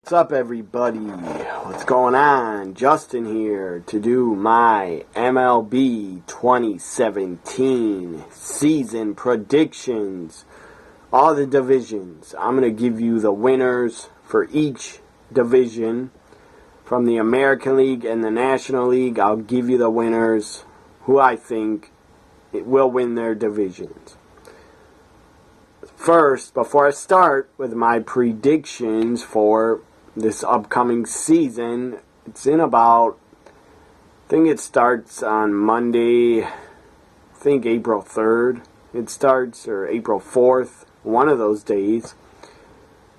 What's up, everybody? What's going on? Justin here to do my MLB 2017 season predictions. All the divisions. I'm going to give you the winners for each division. From the American League and the National League, I'll give you the winners who I think will win their divisions. First, before I start with my predictions for this upcoming season, it's in about, I think it starts on Monday, I think April 3rd it starts, or April 4th, one of those days.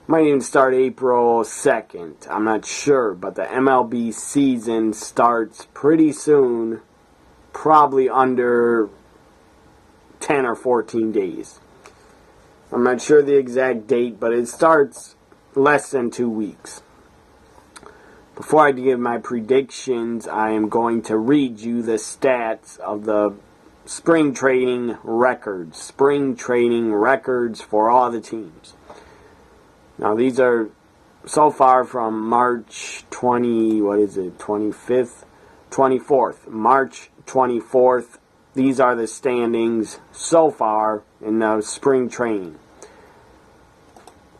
Might even start April 2nd, I'm not sure, but the MLB season starts pretty soon, probably under 10 or 14 days. I'm not sure the exact date, but it starts less than 2 weeks. Before I give my predictions, I am going to read you the stats of the spring training records. Spring training records for all the teams. Now, these are so far from March 24th. March 24th. These are the standings so far in the spring training.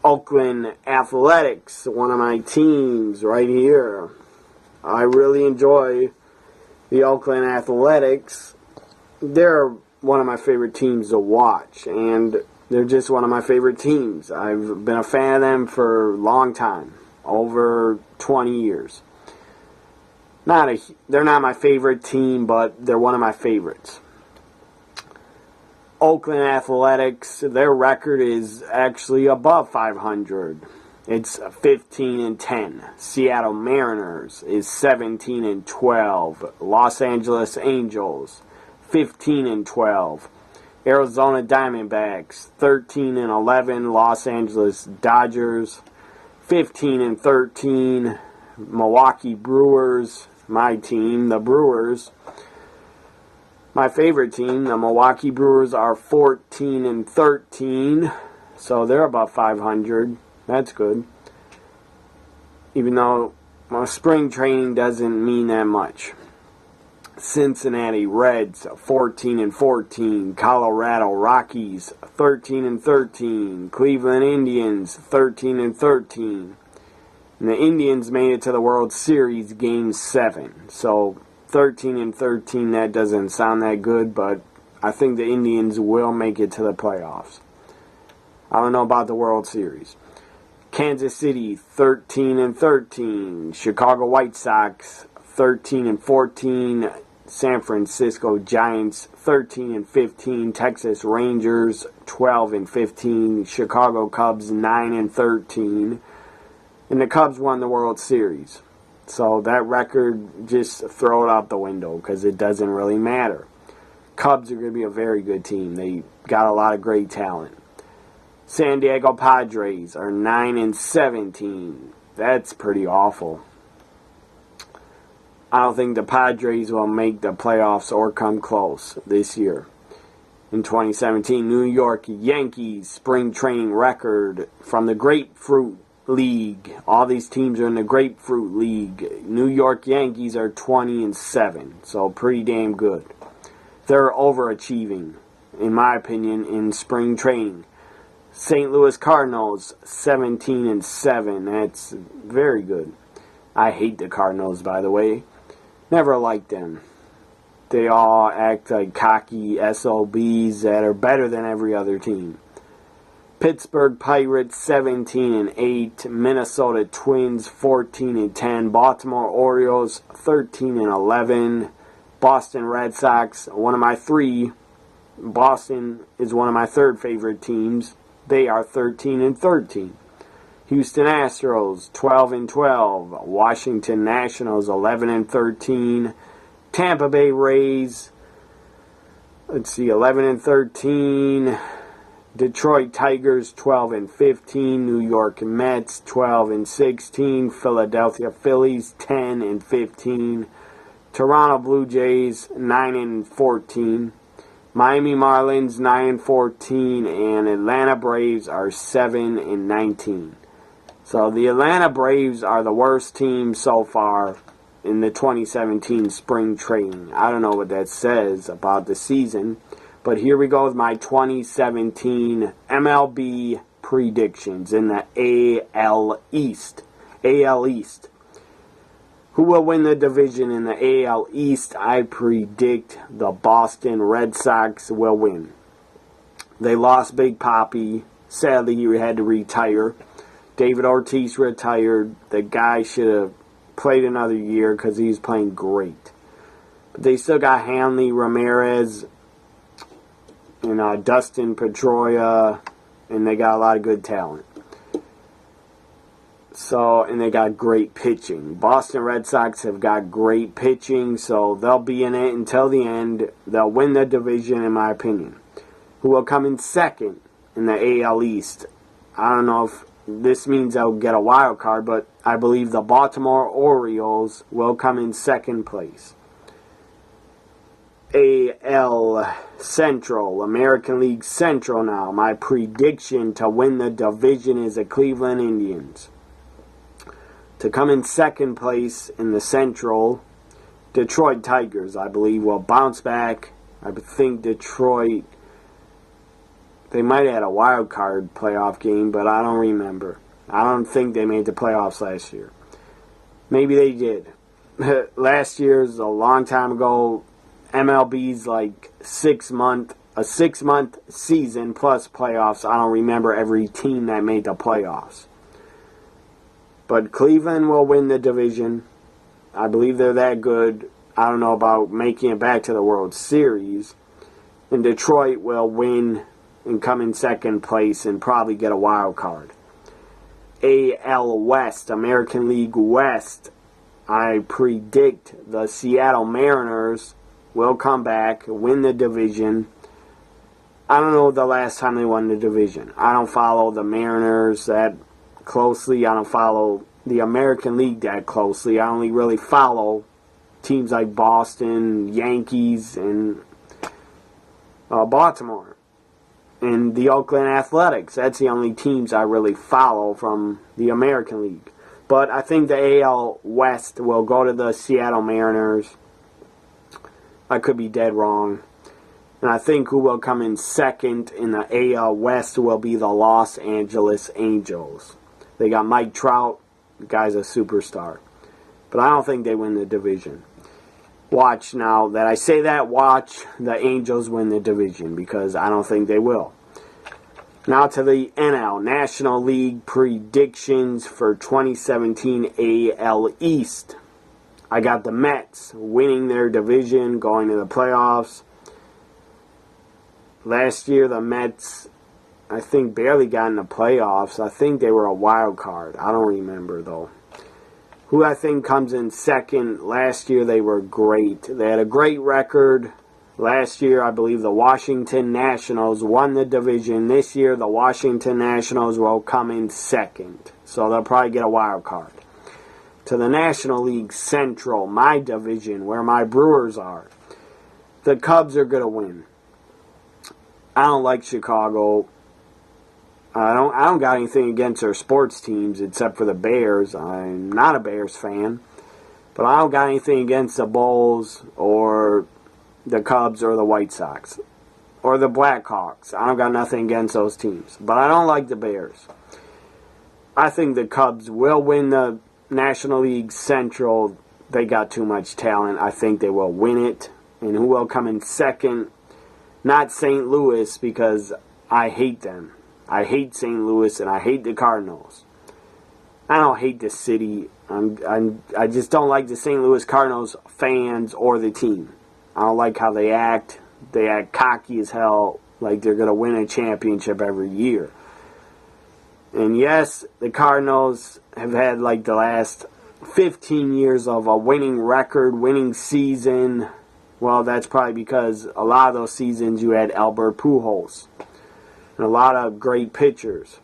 Oakland Athletics, one of my teams right here. I really enjoy the Oakland Athletics. They're one of my favorite teams to watch, and they're just one of my favorite teams. I've been a fan of them for a long time, over 20 years. They're not my favorite team, but they're one of my favorites. Oakland Athletics, their record is actually above 500. It's 15-10. Seattle Mariners is 17-12. Los Angeles Angels, 15-12. Arizona Diamondbacks, 13-11. Los Angeles Dodgers, 15-13. Milwaukee Brewers, my team, the Brewers. My favorite team, the Milwaukee Brewers, are 14-13, so they're about 500. That's good. Even though spring training doesn't mean that much. Cincinnati Reds, 14-14. Colorado Rockies, 13-13. Cleveland Indians, 13-13. And the Indians made it to the World Series Game 7, so 13-13, that doesn't sound that good, but I think the Indians will make it to the playoffs. I don't know about the World Series. Kansas City, 13-13. Chicago White Sox, 13-14. San Francisco Giants, 13-15. Texas Rangers, 12-15. Chicago Cubs, 9-13. And the Cubs won the World Series. So that record, just throw it out the window because it doesn't really matter. Cubs are going to be a very good team. They got a lot of great talent. San Diego Padres are 9-17. That's pretty awful. I don't think the Padres will make the playoffs or come close this year. In 2017, New York Yankees spring training record from the Grapefruit League. All these teams are in the Grapefruit League. New York Yankees are 20-7, so pretty damn good. They're overachieving, in my opinion, in spring training. St. Louis Cardinals, 17-7. That's very good. I hate the Cardinals, by the way. Never liked them. They all act like cocky SOBs that are better than every other team. Pittsburgh Pirates, 17-8. Minnesota Twins, 14-10. Baltimore Orioles, 13-11. Boston Red Sox, one of my three. Boston is one of my third favorite teams. They are 13-13. Houston Astros, 12-12. Washington Nationals, 11-13. Tampa Bay Rays, 11-13. Detroit Tigers, 12-15. New York Mets, 12-16. Philadelphia Phillies, 10-15. Toronto Blue Jays, 9-14. Miami Marlins, 9-14. And Atlanta Braves are 7-19. So the Atlanta Braves are the worst team so far in the 2017 spring training. I don't know what that says about the season, but here we go with my 2017 MLB predictions in the AL East. AL East. Who will win the division in the AL East? I predict the Boston Red Sox will win. They lost Big Papi. Sadly, he had to retire. David Ortiz retired. The guy should have played another year because he's playing great. But they still got Hanley Ramirez and Dustin Pedroia, and they got a lot of good talent. So, and they got great pitching. Boston Red Sox have got great pitching, so they'll be in it until the end. They'll win the division, in my opinion. Who will come in second in the AL East? I don't know if this means they'll get a wild card, but I believe the Baltimore Orioles will come in second place. AL Central, American League Central now. My prediction to win the division is the Cleveland Indians. To come in second place in the Central, Detroit Tigers, I believe, will bounce back. I think Detroit, they might have had a wild card playoff game, but I don't remember. I don't think they made the playoffs last year. Maybe they did. Last year's a long time ago. MLB's like a 6-month season plus playoffs. I don't remember every team that made the playoffs. But Cleveland will win the division. I believe they're that good. I don't know about making it back to the World Series. And Detroit will win and come in second place and probably get a wild card. AL West, American League West. I predict the Seattle Mariners will come back, win the division. I don't know the last time they won the division. I don't follow the Mariners that closely. I don't follow the American League that closely. I only really follow teams like Boston, Yankees, and Baltimore. And the Oakland Athletics. That's the only teams I really follow from the American League. But I think the AL West will go to the Seattle Mariners. I could be dead wrong. And I think who will come in second in the AL West will be the Los Angeles Angels. They got Mike Trout. The guy's a superstar. But I don't think they win the division. Watch now that I say that, watch the Angels win the division because I don't think they will. Now to the NL, National League predictions for 2017 AL East. I got the Mets winning their division, going to the playoffs. Last year, the Mets, I think, barely got in the playoffs. I think they were a wild card. I don't remember, though. Who I think comes in second, last year they were great. They had a great record. Last year, I believe the Washington Nationals won the division. This year, the Washington Nationals will come in second. So they'll probably get a wild card. To the National League Central, my division, where my Brewers are. The Cubs are going to win. I don't like Chicago. I don't got anything against their sports teams except for the Bears. I'm not a Bears fan. But I don't got anything against the Bulls or the Cubs or the White Sox or the Blackhawks. I don't got nothing against those teams. But I don't like the Bears. I think the Cubs will win the National League Central. They got too much talent. I think they will win it. And who will come in second? Not St. Louis because I hate them. I hate St. Louis and I hate the Cardinals. I don't hate the city. I just don't like the St. Louis Cardinals fans or the team. I don't like how they act. They act cocky as hell, like they're going to win a championship every year. And yes, the Cardinals have had like the last 15 years of a winning record, winning season. Well, that's probably because a lot of those seasons you had Albert Pujols and a lot of great pitchers.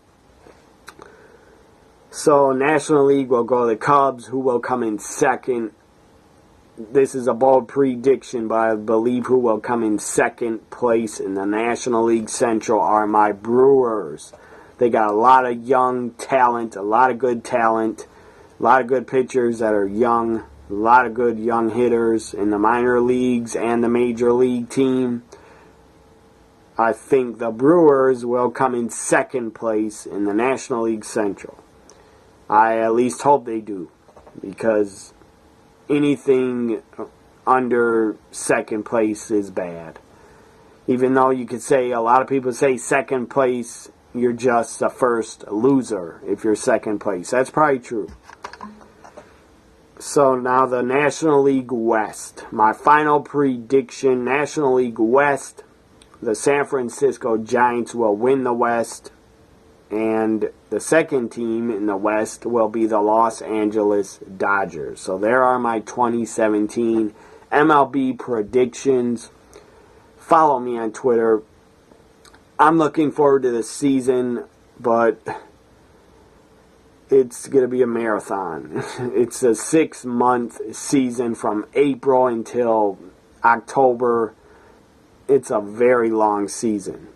So, National League will go to the Cubs, who will come in second. This is a bold prediction, but I believe who will come in second place in the National League Central are my Brewers. They got a lot of young talent, a lot of good talent, a lot of good pitchers that are young, a lot of good young hitters in the minor leagues and the major league team. I think the Brewers will come in second place in the National League Central. I at least hope they do, because anything under second place is bad. Even though you could say, a lot of people say second place, you're just the first loser if you're second place. That's probably true. So now the National League West. My final prediction, National League West, the San Francisco Giants will win the West. And the second team in the West will be the Los Angeles Dodgers. So there are my 2017 MLB predictions. Follow me on Twitter. I'm looking forward to the season, but it's going to be a marathon. It's a 6-month season from April until October. It's a very long season.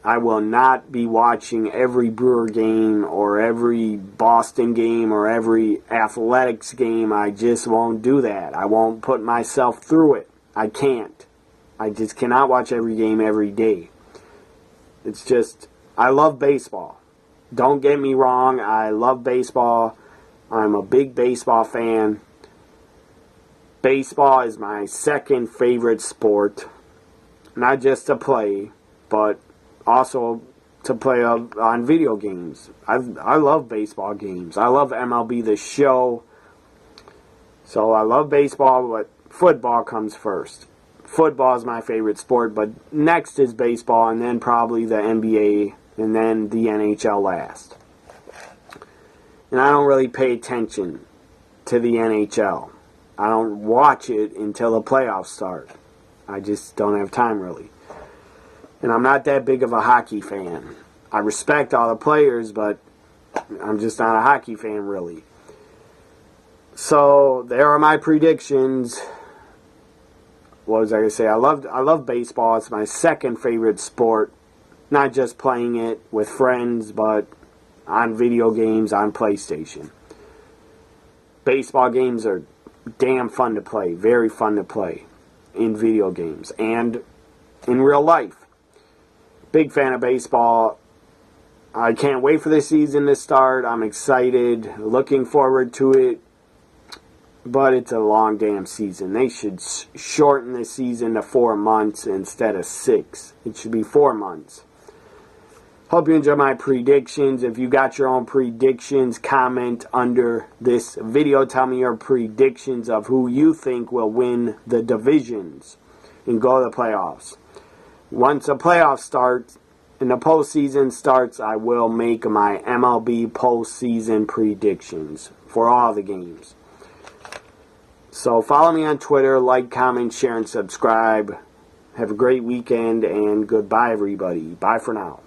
I will not be watching every Brewer game or every Boston game or every Athletics game. I just won't do that. I won't put myself through it. I can't. I just cannot watch every game every day. It's just, I love baseball. Don't get me wrong. I love baseball. I'm a big baseball fan. Baseball is my second favorite sport. Not just to play, but also to play on video games. I love baseball games. I love MLB The Show. So I love baseball, but football comes first. Football is my favorite sport, but next is baseball, and then probably the NBA, and then the NHL last. And I don't really pay attention to the NHL. I don't watch it until the playoffs start. I just don't have time, really. And I'm not that big of a hockey fan. I respect all the players, but I'm just not a hockey fan, really. So there are my predictions. What was I going to say? I love baseball. It's my second favorite sport. Not just playing it with friends, but on video games, on PlayStation. Baseball games are damn fun to play. Very fun to play in video games and in real life. Big fan of baseball. I can't wait for the season to start. I'm excited. Looking forward to it. But it's a long damn season. They should shorten the season to 4 months instead of 6. It should be 4 months. Hope you enjoy my predictions. If you got your own predictions, comment under this video. Tell me your predictions of who you think will win the divisions and go to the playoffs. Once the playoffs start and the postseason starts, I will make my MLB postseason predictions for all the games. So follow me on Twitter, like, comment, share, and subscribe. Have a great weekend, and goodbye, everybody. Bye for now.